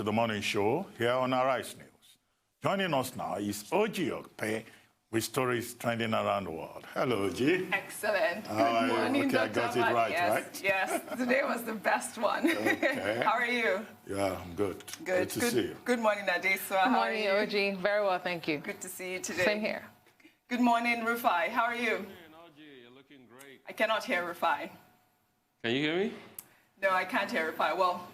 To the morning show here on Arise News. Joining us now is Ojy Okpe with stories trending around the world. Hello, Ojy. Excellent. Good morning, Dr. I got it right, yes, right? Yes, today was the best one. Okay. How are you? Yeah, I'm good. Good to see you. Good morning, Adeswa. Good morning, Ojy. Very well, thank you. Good to see you today. Same here. Good morning, Rufai. How are you? Ojy, you're looking great. I cannot hear Rufai. Can you hear me? No, I can't hear Rufai. Well,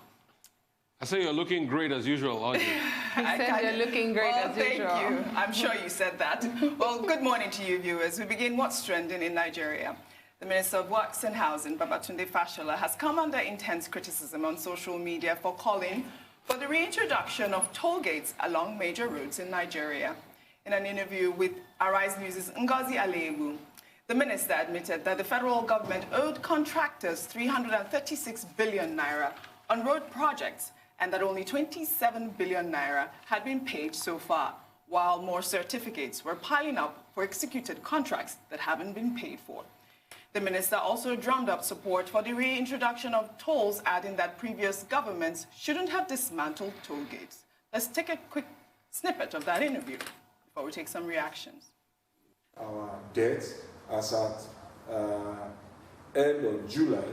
I say you're looking great as usual, Ojy. He said you're looking great as usual. Thank you. I'm sure you said that. Well, good morning to you, viewers. We begin what's trending in Nigeria. The Minister of Works and Housing, Babatunde Fashola, has come under intense criticism on social media for calling for the reintroduction of toll gates along major roads in Nigeria. In an interview with Arise News' Ngozi Alewu, the minister admitted that the federal government owed contractors 336 billion naira on road projects and that only 27 billion naira had been paid so far, while more certificates were piling up for executed contracts that haven't been paid for. The minister also drummed up support for the reintroduction of tolls, adding that previous governments shouldn't have dismantled toll gates. Let's take a quick snippet of that interview before we take some reactions. Our debt as at end of July,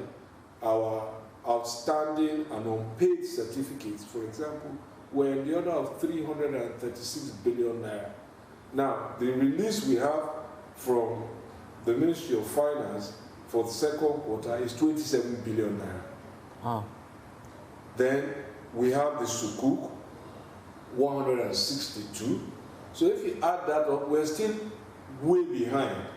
our outstanding and unpaid certificates, for example, were in the order of 336 billion naira. Now, the release we have from the Ministry of Finance for the second quarter is 27 billion naira. Oh. Then we have the Sukuk, 162. So if you add that up, we're still way behind.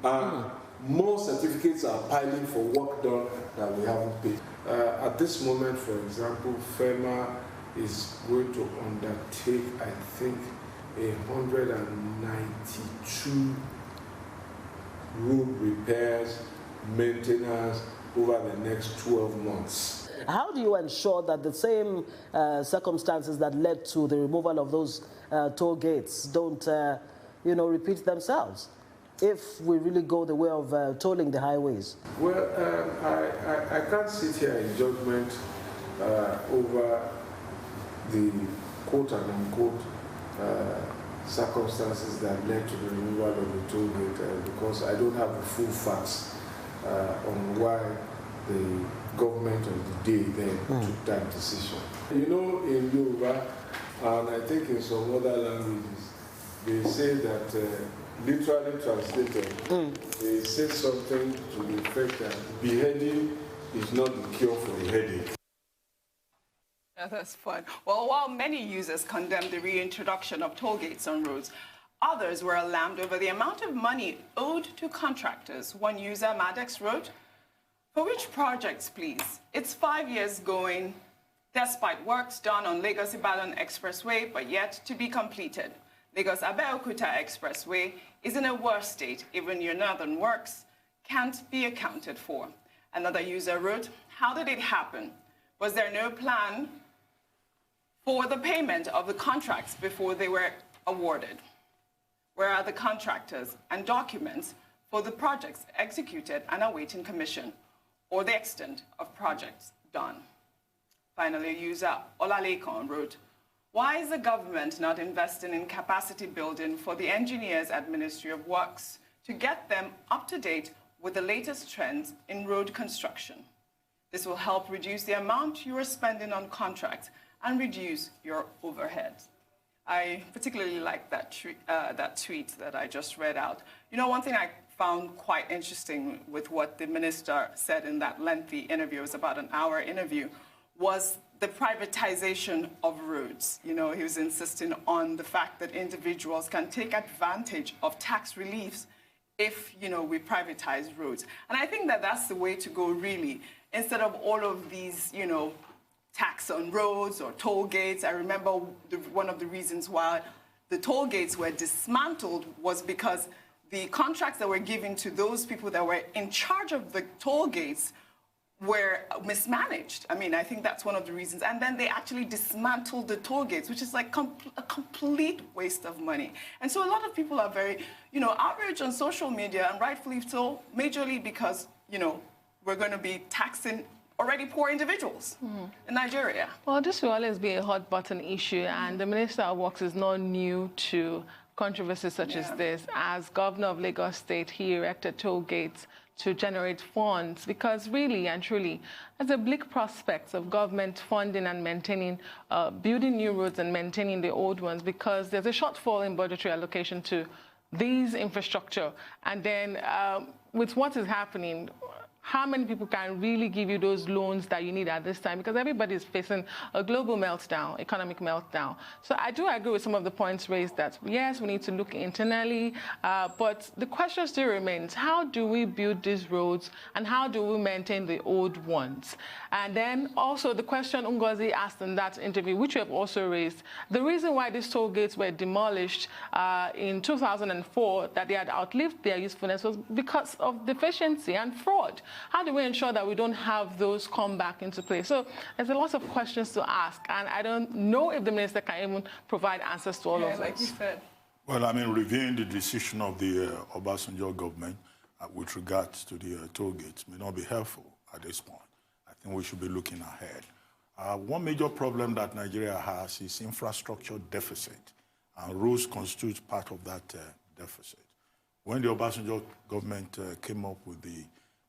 And more certificates are piling for work done that we haven't paid. At this moment, for example, FEMA is going to undertake, I think, 192 road repairs, maintenance over the next 12 months. How do you ensure that the same circumstances that led to the removal of those toll gates don't, repeat themselves, if we really go the way of tolling the highways? Well, I can't sit here in judgment over the quote-unquote circumstances that led to the removal of the toll gate because I don't have the full facts on why the government of the day then took that decision. You know, in Yoruba, and I think in some other languages, they say that literally translated, they say something to the effect that beheading is not the cure for a headache. Yeah, that's fun. Well, while many users condemned the reintroduction of toll gates on roads, others were alarmed over the amount of money owed to contractors. One user, Madex, wrote, "For which projects, please? It's 5 years going, despite works done on Lagos-Ibadan Expressway, but yet to be completed. Lagos-Abeokuta Expressway is in a worse state. Even your northern works can't be accounted for." Another user wrote, "How did it happen? Was there no plan for the payment of the contracts before they were awarded? Where are the contractors and documents for the projects executed and awaiting commission, or the extent of projects done?" Finally, user Olalekon wrote, "Why is the government not investing in capacity building for the engineers at Ministry of Works to get them up to date with the latest trends in road construction? This will help reduce the amount you are spending on contracts and reduce your overheads." I particularly like that tweet that I just read out. You know, one thing I found quite interesting with what the minister said in that lengthy interview, it was about an hour interview, was the privatization of roads. You know, he was insisting on the fact that individuals can take advantage of tax reliefs if, we privatize roads. And I think that that's the way to go, really, instead of all of these, tax on roads or toll gates. I remember one of the reasons why the toll gates were dismantled was because the contracts that were given to those people that were in charge of the toll gates were mismanaged. I mean, I think that's one of the reasons. And then they actually dismantled the toll gates, which is like a complete waste of money. And so a lot of people are very, outraged on social media, and rightfully so, majorly because, we're going to be taxing already poor individuals in Nigeria? Well, this will always be a hot button issue, and the Minister of Works is not new to controversies such as this. As Governor of Lagos State, he erected toll gates to generate funds, because really and truly, there's a bleak prospects of government funding and maintaining, building new roads and maintaining the old ones, because there's a shortfall in budgetary allocation to these infrastructure. And then with what is happening, how many people can really give you those loans that you need at this time? Because everybody is facing a global meltdown, economic meltdown. So I do agree with some of the points raised that, yes, we need to look internally, but the question still remains, how do we build these roads and how do we maintain the old ones? And then also the question Ngozi asked in that interview, which we have also raised, the reason why these toll gates were demolished in 2004, that they had outlived their usefulness, was because of deficiency and fraud. How do we ensure that we don't have those come back into play? So there's a lot of questions to ask, and I don't know if the minister can even provide answers to all of like those. you said. Well, I mean, reviewing the decision of the Obasanjo government with regards to the toll gates may not be helpful at this point. I think we should be looking ahead. One major problem that Nigeria has is infrastructure deficit, and roads constitute part of that deficit. When the Obasanjo government came up with the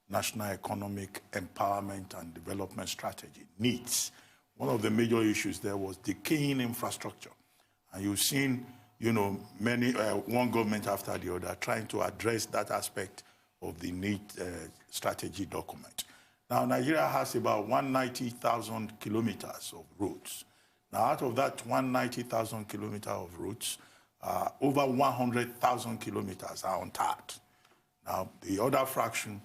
National Economic Empowerment and Development Strategy, NEETS, one of the major issues there was decaying infrastructure. And you've seen, you know, many, one government after the other trying to address that aspect of the NEET strategy document. Now, Nigeria has about 190,000 kilometers of roads. Now, out of that 190,000 kilometers of roads, over 100,000 kilometers are untarred. Now, the other fraction,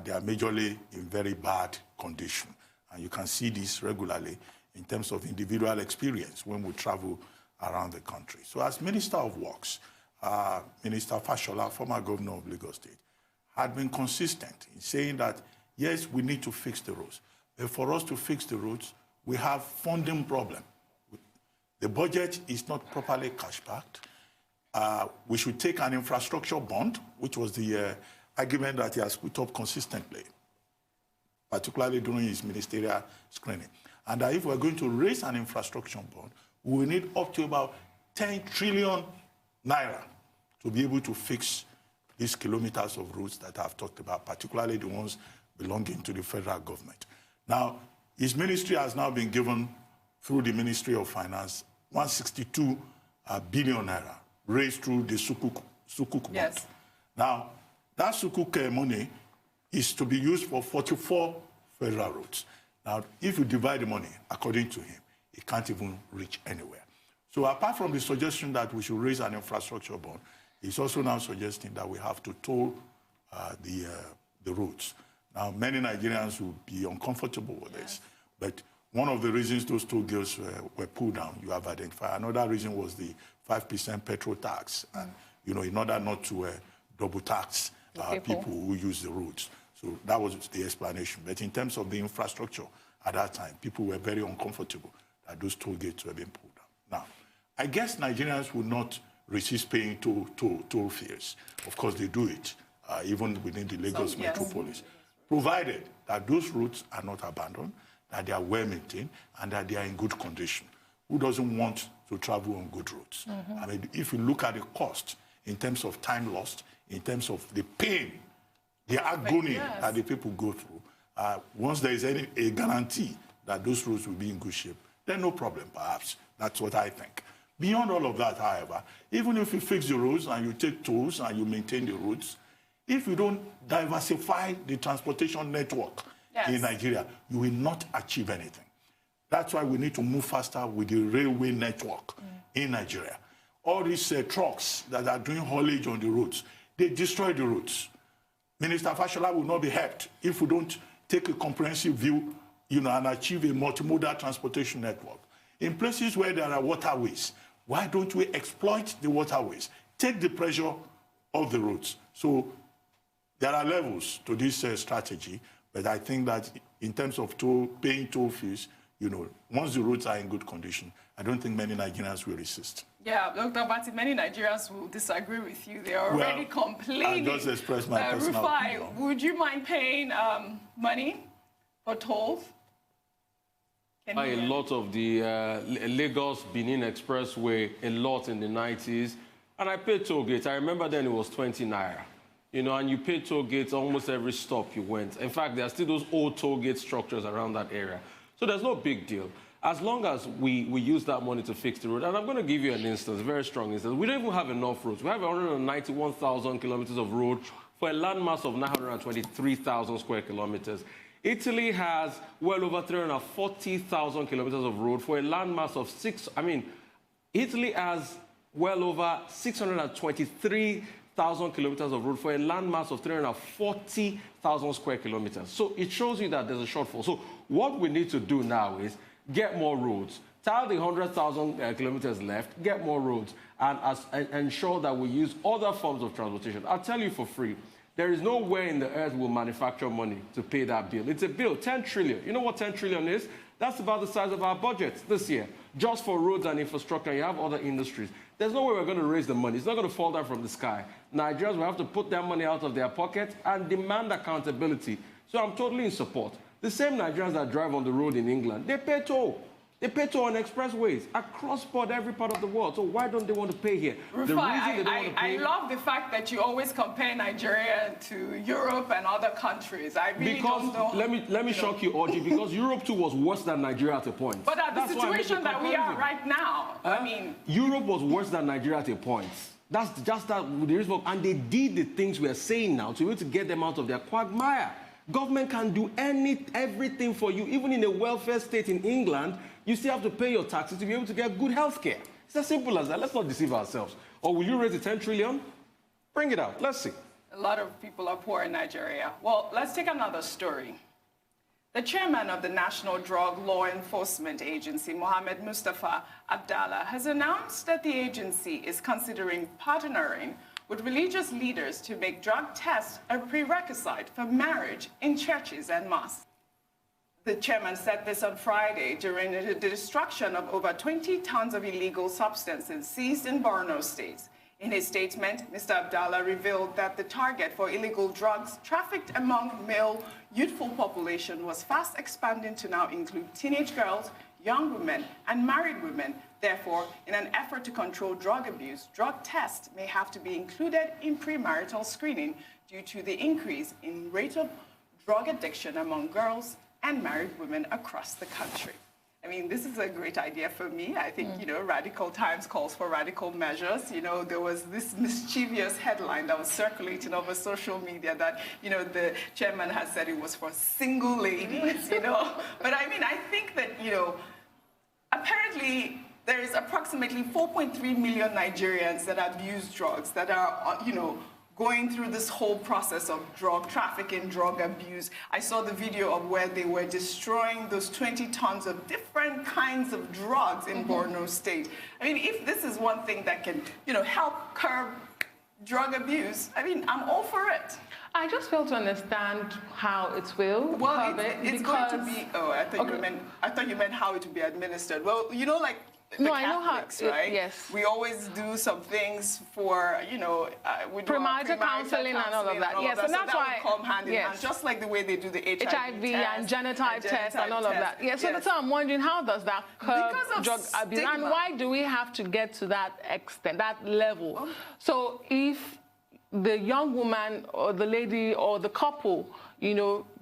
they are majorly in very bad condition. And you can see this regularly in terms of individual experience when we travel around the country. So as Minister of Works, Minister Fashola, former governor of Lagos State, had been consistent in saying that, yes, we need to fix the roads. But for us to fix the roads, we have funding problem. The budget is not properly cash-backed. We should take an infrastructure bond, which was the argument that he has put up consistently, particularly during his ministerial screening. And that if we're going to raise an infrastructure bond, we will need up to about 10 trillion naira to be able to fix these kilometers of roads that I've talked about, particularly the ones belonging to the federal government. Now, his ministry has now been given, through the Ministry of Finance, 162 billion naira raised through the Sukuk bond. Yes. Now, that Sukuk money is to be used for 44 federal roads. Now, if you divide the money, according to him, it can't even reach anywhere. So apart from the suggestion that we should raise an infrastructure bond, he's also now suggesting that we have to toll the roads. Now, many Nigerians will be uncomfortable with this, but one of the reasons those toll gates were pulled down, you have identified. Another reason was the 5% petrol tax, and, you know, in order not to double tax people who use the roads. So that was the explanation. But in terms of the infrastructure at that time, people were very uncomfortable that those toll gates were being pulled down. Now, I guess Nigerians will not resist paying toll fares. Of course, they do it, even within the Lagos metropolis, provided that those routes are not abandoned, that they are well maintained, and that they are in good condition. Who doesn't want to travel on good roads? I mean, if you look at the cost in terms of time lost, in terms of the pain, the agony that the people go through, once there is a guarantee that those roads will be in good shape, then no problem, perhaps. That's what I think. Beyond all of that, however, even if you fix the roads and you take tolls and you maintain the roads, if you don't diversify the transportation network in Nigeria, you will not achieve anything. That's why we need to move faster with the railway network in Nigeria. All these trucks that are doing haulage on the roads, they destroy the roads. Minister Fashola will not be helped if we don't take a comprehensive view, you know, and achieve a multimodal transportation network. In places where there are waterways, why don't we exploit the waterways? Take the pressure off the roads. So there are levels to this strategy, but I think that in terms of paying toll fees, you know, once the roads are in good condition, I don't think many Nigerians will resist. Yeah, Dr. Bati, many Nigerians will disagree with you. They are already complaining. I just express my personal opinion. Would you mind paying money for tolls? A lot of the Lagos-Benin Expressway, a lot in the 90s. And I paid toll gates. I remember then it was 20 naira. You know, and you paid toll gates almost every stop you went. In fact, there are still those old toll gate structures around that area. So there's no big deal. As long as we use that money to fix the road. And I'm going to give you an instance, a very strong instance. We don't even have enough roads. We have 191,000 kilometers of road for a landmass of 923,000 square kilometers. Italy has well over 340,000 kilometers of road for a landmass of Italy has well over 623,000 kilometers of road for a landmass of 340,000 square kilometers. So it shows you that there's a shortfall. So what we need to do now is get more roads. Tell the 100,000 kilometers left, get more roads, and ensure that we use other forms of transportation. I'll tell you for free. There is no way in the earth we'll manufacture money to pay that bill. It's a bill, 10 trillion. You know what 10 trillion is? That's about the size of our budget this year, just for roads and infrastructure. You have other industries. There's no way we're going to raise the money. It's not going to fall down from the sky. Nigerians will have to put their money out of their pocket and demand accountability. So I'm totally in support. The same Nigerians that drive on the road in England, they pay toll. They pay toll on expressways across board, every part of the world. So why don't they want to pay here? Rufai, I love the fact that you always compare Nigeria to Europe and other countries. I really don't know. Let me shock you, Ojy, because Europe too was worse than Nigeria at a point. But at the situation that we are right now, Europe was worse than Nigeria at a point. That's just that with the result. And they did the things we are saying now to be able to get them out of their quagmire. Government can do everything for you. Even in a welfare state in England, you still have to pay your taxes to be able to get good health care. It's as simple as that. Let's not deceive ourselves. Or will you raise the 10 trillion? Bring it out. Let's see. A lot of people are poor in Nigeria. Well, let's take another story. The chairman of the National Drug Law Enforcement Agency, Mohammed Mustafa Abdallah, has announced that the agency is considering partnering with religious leaders to make drug tests a prerequisite for marriage in churches and mosques. The chairman said this on Friday during the destruction of over 20 tons of illegal substances seized in Borno State. In his statement, Mr. Abdallah revealed that the target for illegal drugs trafficked among male youthful population was fast expanding to now include teenage girls, young women, and married women. Therefore, in an effort to control drug abuse, drug tests may have to be included in premarital screening due to the increase in rate of drug addiction among girls and married women across the country. I mean, this is a great idea for me. I think, Radical Times calls for radical measures. There was this mischievous headline that was circulating over social media that, the chairman has said it was for single ladies, But I mean, I think that, apparently there is approximately 4.3 million Nigerians that abuse drugs, that are, going through this whole process of drug trafficking, drug abuse. I saw the video of where they were destroying those 20 tons of different kinds of drugs in Borno State. I mean, if this is one thing that can, help curb drug abuse, I mean, I'm all for it. I just fail to understand how it will. Well, it's going to be. Oh, I thought you meant how it will be administered. Well, like. The Catholics, I know how, right? Yes. We always do some things for, we do premarital counseling and all of that. Yes, and that's why come hand in hand, just like the way they do the HIV and genotype test and all of that. Yes, so that's why I'm wondering, how does that curb drug abuse? And why do we have to get to that extent, that level? Well, so if the young woman or the lady or the couple,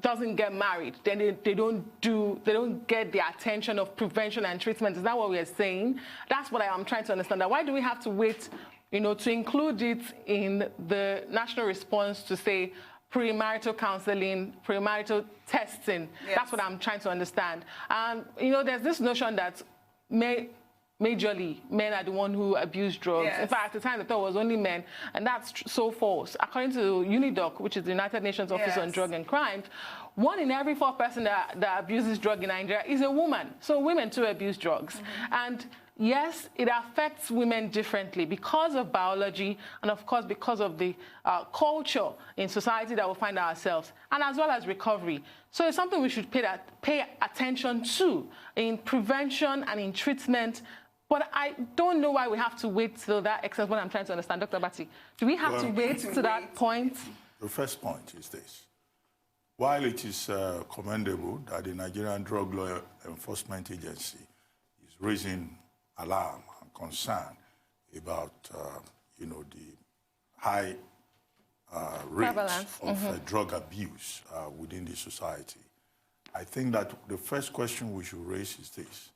doesn't get married, then they don't get the attention of prevention and treatment. Is that what we are saying? That's what I'm trying to understand. That why do we have to wait, to include it in the national response to say premarital counseling, premarital testing? Yes. That's what I'm trying to understand. And, there's this notion that majorly, men are the one who abuse drugs. Yes. In fact, at the time, I thought it was only men, and that's so false. According to UNIDOC, which is the United Nations Office on Drug and Crime, 1 in every 4 person that abuses drug in Nigeria is a woman. So women too abuse drugs. And yes, it affects women differently because of biology and, of course, because of the culture in society that we find ourselves, and as well as recovery. So it's something we should pay attention to in prevention and in treatment. But I don't know why we have to wait till that extent. What I'm trying to understand, Dr. Bati, do we have to wait to that point? The first point is this. while it is commendable that the Nigerian Drug Law Enforcement Agency is raising alarm and concern about, you know, the high rate of drug abuse within the society, I think that the first question we should raise is this: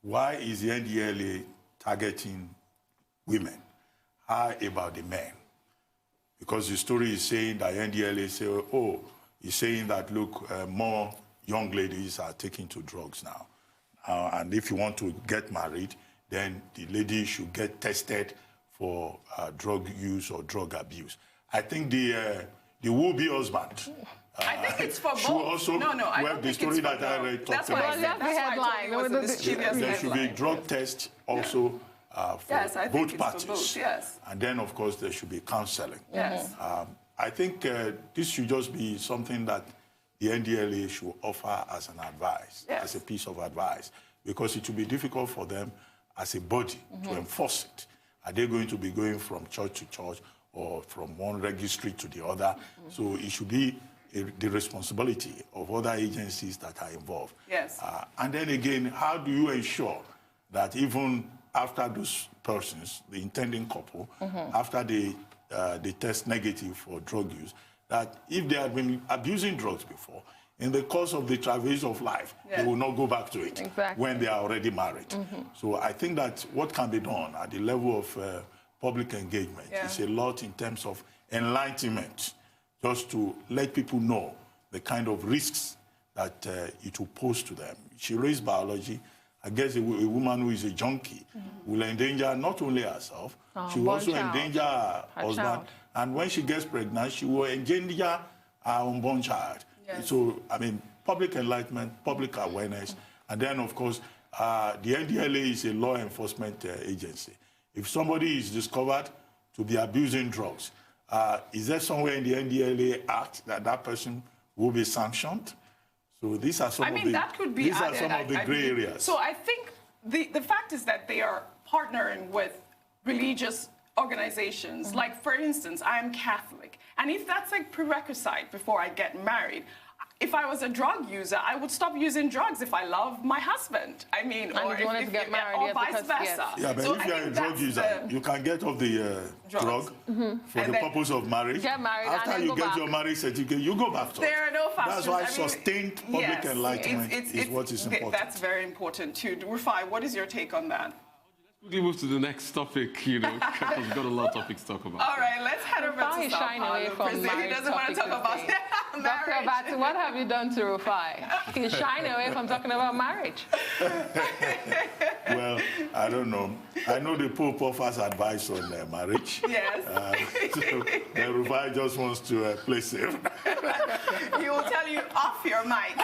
why is the NDLA targeting women? How about the men? Because the story is saying that NDLA say, oh, he's saying that, look, more young ladies are taking to drugs now. And if you want to get married, then the lady should get tested for drug use or drug abuse. I think the would-be husband I think it's for both. Also, no, I don't the think story it's for that I read talked about. That's the headline. There should be drug tests also for both parties. For both, yes. And then, of course, there should be counseling. Yes. I think this should just be something that the NDLA should offer as an advice, as a piece of advice, because it will be difficult for them as a body to enforce it. Are they going to be going from church to church or from one registry to the other? So it should be the responsibility of other agencies that are involved. Yes. And then again, how do you ensure that even after those persons, the intending couple, after they test negative for drug use, that if they have been abusing drugs before, in the course of the travails of life, they will not go back to it when they are already married. So I think that what can be done at the level of public engagement is a lot in terms of enlightenment, just to let people know the kind of risks that it will pose to them. She raised biology. I guess a woman who is a junkie will endanger not only herself, she will also endanger her husband. Child. And when she gets pregnant, she will endanger her unborn child. Yes. So, I mean, public enlightenment, public awareness, and then, of course, the NDLA is a law enforcement agency. If somebody is discovered to be abusing drugs, is there somewhere in the NDLA Act that that person will be sanctioned? So these are some of the gray areas. So I think the fact is that they are partnering with religious organizations. Like, for instance, I am Catholic. And if that's like prerequisite before I get married, if I was a drug user, I would stop using drugs if I love my husband. I mean, or vice versa. Yes. Yeah, but if you're a drug user, you can get off the drug for the purpose of marriage. Get married. After you get your marriage certificate, you go back to it. There are no fast. That's why sustained public enlightenment is what is important. That's very important too. Rufai, what is your take on that? Quickly move to the next topic, you know, because we've got a lot of topics to talk about. All right, let's head over to Sao Paulo. He doesn't want to talk about marriage. Dr. Abati, what have you done to Rufai? He's shying away from talking about marriage. Well, I don't know. I know the Pope offers advice on marriage. Yes. So Rufai just wants to play safe. He will tell you off your mic.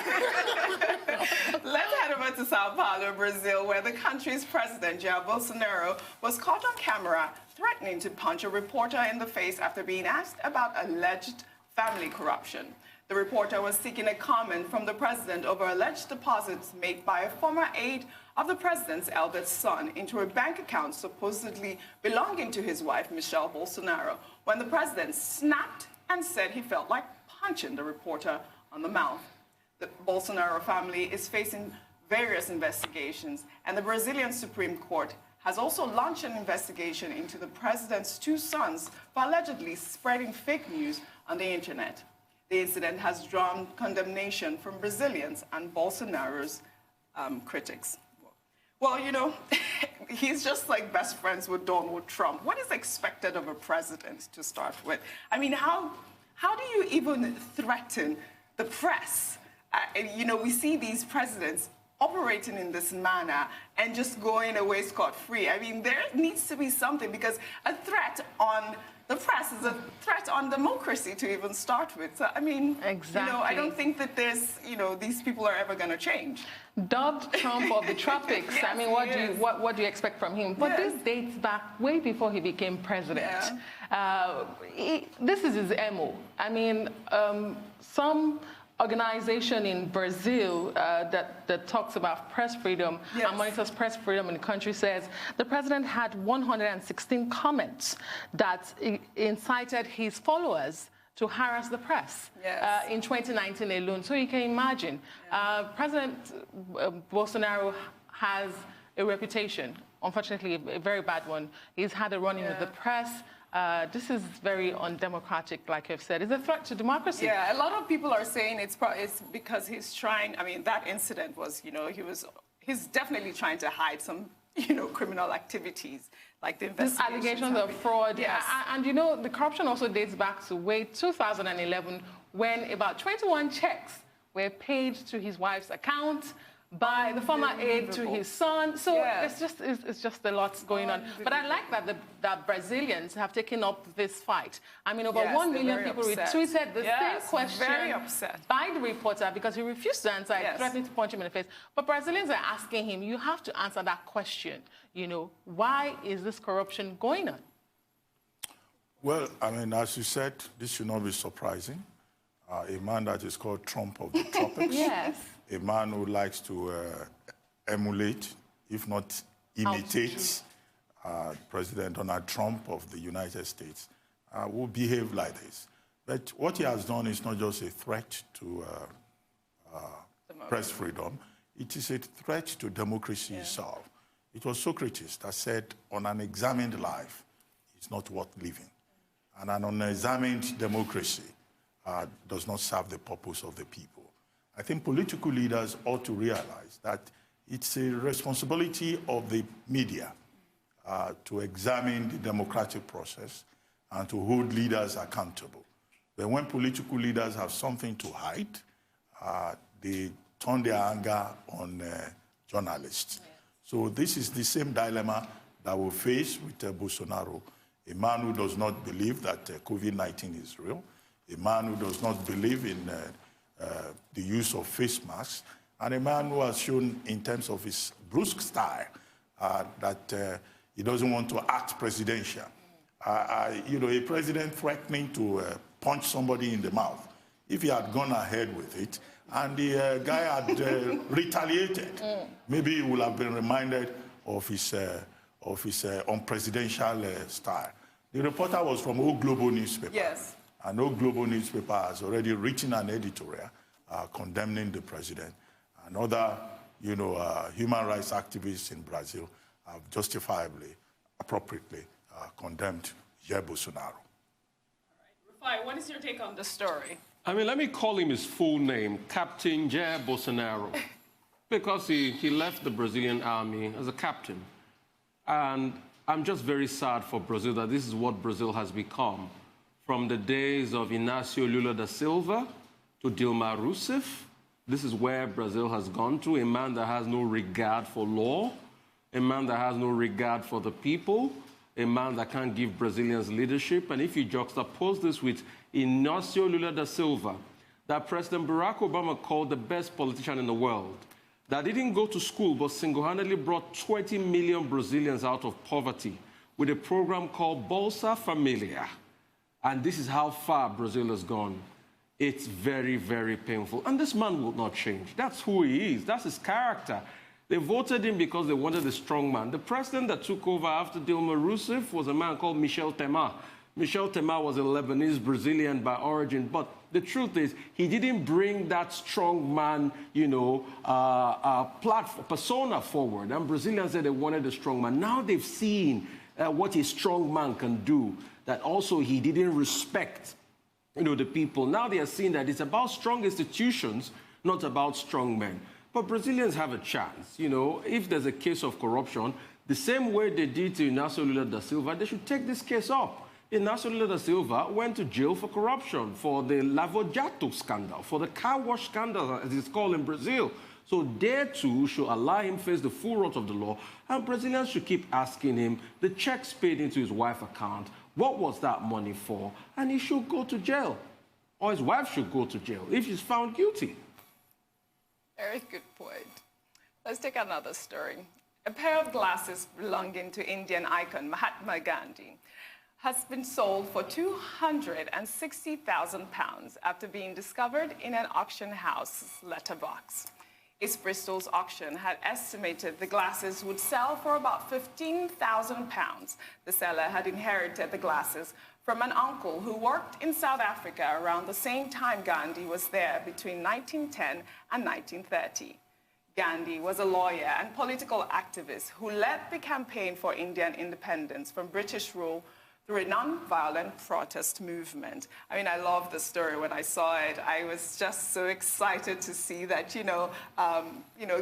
Let's head over to Sao Paulo, Brazil, where the country's president, Jair Bolsonaro, was caught on camera threatening to punch a reporter in the face after being asked about alleged family corruption. The reporter was seeking a comment from the president over alleged deposits made by a former aide of the president's eldest son into a bank account supposedly belonging to his wife, Michelle Bolsonaro, when the president snapped and said he felt like punching the reporter on the mouth. The Bolsonaro family is facing various investigations, and the Brazilian Supreme Court has also launched an investigation into the president's two sons for allegedly spreading fake news on the internet. The incident has drawn condemnation from Brazilians and Bolsonaro's critics. Well, you know, he's just like best friends with Donald Trump. What is expected of a president to start with? I mean, how do you even threaten the press? You know, we see these presidents operating in this manner and just going away scot-free. I mean, there needs to be something, because a threat on the press is a threat on democracy to even start with. So, I mean, you know, I don't think that there's, you know, these people are ever going to change. Dubbed Trump of the tropics. Yes, I mean, what do you expect from him? But this dates back way before he became president. This is his MO. I mean, some organization in Brazil that talks about press freedom and monitors press freedom in the country says the president had 116 comments that incited his followers to harass the press Yes. in 2019 alone. So you can imagine, President Bolsonaro has a reputation, unfortunately a very bad one. He's had a run-in with the press. This is very undemocratic, like I've said. It's a threat to democracy. Yeah, a lot of people are saying it's because he's trying, I mean, that incident was, you know, he's definitely trying to hide some, you know, criminal activities, like the investigations. These allegations of fraud. Yes. And, you know, the corruption also dates back to way 2011, when about 21 checks were paid to his wife's account by the former aide to his son. So it's just a lot going on. But I like that Brazilians have taken up this fight. I mean, over 1 million people retweeted the same question by the reporter because he refused to answer, threatening to punch him in the face. But Brazilians are asking him, you have to answer that question. You know, why is this corruption going on? Well, I mean, as you said, this should not be surprising. A man that is called Trump of the tropics. Yes. A man who likes to emulate, if not imitate, President Donald Trump of the United States, will behave like this. But what he has done is not just a threat to press freedom, it is a threat to democracy itself. It was Socrates that said, an unexamined life is not worth living. And an unexamined democracy does not serve the purpose of the people. I think political leaders ought to realize that it's a responsibility of the media to examine the democratic process and to hold leaders accountable. But when political leaders have something to hide, they turn their anger on journalists. So this is the same dilemma that we face with Bolsonaro, a man who does not believe that COVID-19 is real, a man who does not believe in the use of face masks, and a man who has shown in terms of his brusque style that he doesn't want to act presidential. You know, a president threatening to punch somebody in the mouth. If he had gone ahead with it and the guy had retaliated, maybe he would have been reminded of his unpresidential style. The reporter was from O Globo newspaper. Yes. And O Globo newspaper has already written an editorial condemning the president. And other, you know, human rights activists in Brazil have justifiably, appropriately condemned Jair Bolsonaro. All right, Rufai, what is your take on the story? I mean, let me call him his full name, Captain Jair Bolsonaro, because he left the Brazilian army as a captain. And I'm just very sad for Brazil that this is what Brazil has become. From the days of Inácio Lula da Silva to Dilma Rousseff, this is where Brazil has gone to, a man that has no regard for law, a man that has no regard for the people, a man that can't give Brazilians leadership. And if you juxtapose this with Inácio Lula da Silva, that President Barack Obama called the best politician in the world, that didn't go to school but single-handedly brought 20 million Brazilians out of poverty with a program called Bolsa Familia. And this is how far Brazil has gone. It's very, very painful. And this man will not change. That's who he is. That's his character. They voted him because they wanted a strong man. The president that took over after Dilma Rousseff was a man called Michel Temer. Michel Temer was a Lebanese Brazilian by origin. But the truth is, he didn't bring that strong man, you know, platform, persona forward. And Brazilians said they wanted a strong man. Now they've seen what a strong man can do, that also he didn't respect, you know, the people. Now they are seeing that it's about strong institutions, not about strong men. But Brazilians have a chance, you know, if there's a case of corruption, the same way they did to Inácio Lula da Silva, they should take this case up. Inácio Lula da Silva went to jail for corruption, for the Lava Jato scandal, for the car wash scandal, as it's called in Brazil. So they too should allow him face the full wrath of the law, and Brazilians should keep asking him the checks paid into his wife's account, what was that money for? And he should go to jail, or his wife should go to jail if she's found guilty. Very good point. Let's take another story. A pair of glasses belonging to Indian icon Mahatma Gandhi has been sold for £260,000 after being discovered in an auction house's letterbox. East Bristol's auction had estimated the glasses would sell for about £15,000. The seller had inherited the glasses from an uncle who worked in South Africa around the same time Gandhi was there between 1910 and 1930. Gandhi was a lawyer and political activist who led the campaign for Indian independence from British rule through a non-violent protest movement. I mean, I love the story. When I saw it, I was just so excited to see that,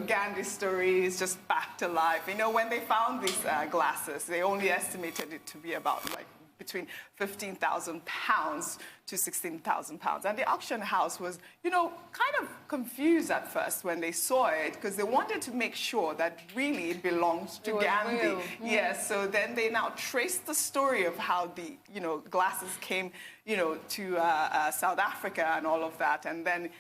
Gandhi's story is just back to life. You know, when they found these glasses, they only estimated it to be about between £15,000 to £16,000. And the auction house was, kind of confused at first when they saw it, because they wanted to make sure that really it belonged to Gandhi. Yes, so then they now traced the story of how the, glasses came, to South Africa and all of that. And then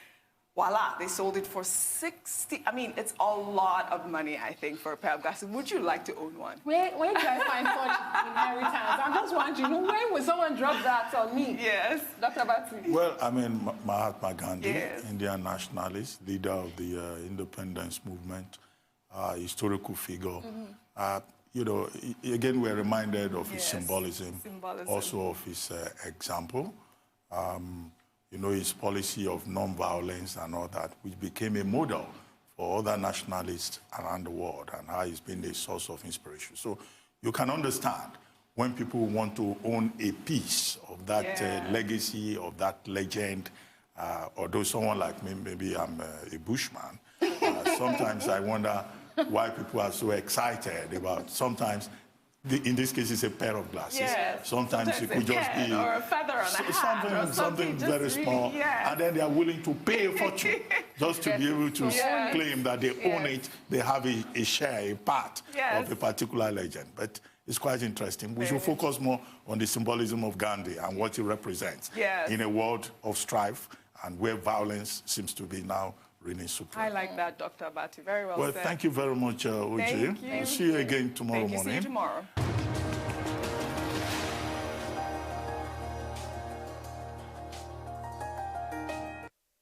voila, they sold it for 60. I mean, it's a lot of money, I think, for a pair of glasses. Would you like to own one? Where do I find such inheritance? I'm just wondering, when will someone drop that on me? Yes. Dr. Bati. Well, I mean, Mahatma Gandhi, yes. Indian nationalist, leader of the independence movement, historical figure. Again, we're reminded of his symbolism, also of his example. His policy of non-violence and all that, which became a model for other nationalists around the world, and how it's been a source of inspiration. So you can understand when people want to own a piece of that legacy, of that legend, although someone like me, maybe I'm a bushman, sometimes I wonder why people are so excited about sometimes. In this case, it's a pair of glasses. Yes. Sometimes it could just be or a feather on a hat, or something very small, and then they are willing to pay a fortune just to be able to claim that they own it. They have a share, a part of a particular legend. But it's quite interesting. We should focus more on the symbolism of Gandhi and what he represents in a world of strife and where violence seems to be now reigning supreme. I like that, Dr. Abati. Very well said. Well, thank you very much, Ojy. Thank you. We'll see you again tomorrow morning. See you tomorrow.